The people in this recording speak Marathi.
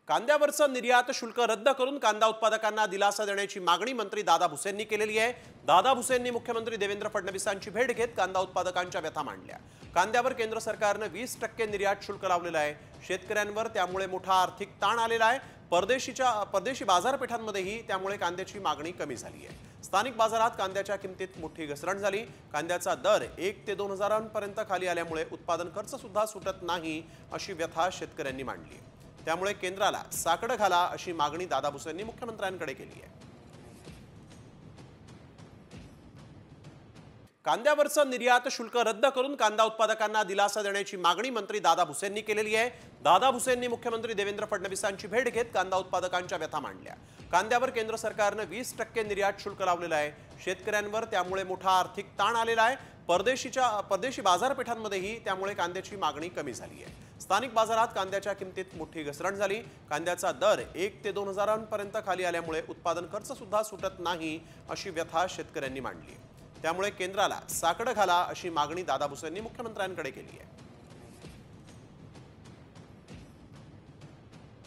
कांद्यावरचं निर्यात शुल्क रद्द करून कांदा उत्पादकांना दिलासा देण्याची मागणी मंत्री दादा भुसेंनी केलेली आहे। दादा भुसेंनी मुख्यमंत्री देवेंद्र फडणवीसांची भेट घेत कांदा उत्पादकांच्या व्यथा मांडल्या। कांद्यावर केंद्र सरकारने 20% निर्यात शुल्क लावलेलं आहे। शेतकऱ्यांवर त्यामुळे मोठा आर्थिक ताण आलेला आहे। परदेशी बाजारपेठांमध्येही त्यामुळे कांद्याची मागणी कमी झाली आहे। स्थानिक बाजारात कांद्याच्या किमतीत मोठी घसरण झाली। कांद्याचा दर 1 ते 2 हजारांपर्यंत खाली आल्यामुळे उत्पादन खर्च सुद्धा सुटत नाही अशी व्यथा शेतकऱ्यांनी मांडली। त्यामुळे केंद्राला साकडं घाला अशी मागणी दादा भुसेंनी मुख्यमंत्र्यांकडे केली आहे। कांद्यावरचं निर्यात शुल्क रद्द करून कांदा उत्पादकांना दिलासा देण्याची मागणी मंत्री दादा भुसेंनी केलेली आहे। दादा भुसेंनी मुख्यमंत्री देवेंद्र फडणवीसांची भेट घेत कांदा उत्पादकांच्या व्यथा मांडल्या। कांद्यावर केंद्र सरकारने 20% निर्यात शुल्क लावलेलं आहे। शेतकऱ्यांवर त्यामुळे मोठा आर्थिक ताण आलेला आहे। परदेशी बाजारपेठांमध्येही त्यामुळे कांद्याची मागणी कमी झाली आहे। स्थानिक बाजारात कांद्याच्या किमतीत मोठी घसरण झाली। कांद्याचा दर 1 ते 2 हजारांपर्यंत खाली आल्यामुळे उत्पादन खर्च सुद्धा सुटत नाही अशी व्यथा शेतकऱ्यांनी मांडली। त्यामुळे केंद्राला साकडं घाला अशी मागणी दादा भुसेंनी मुख्यमंत्र्यांकडे केली आहे।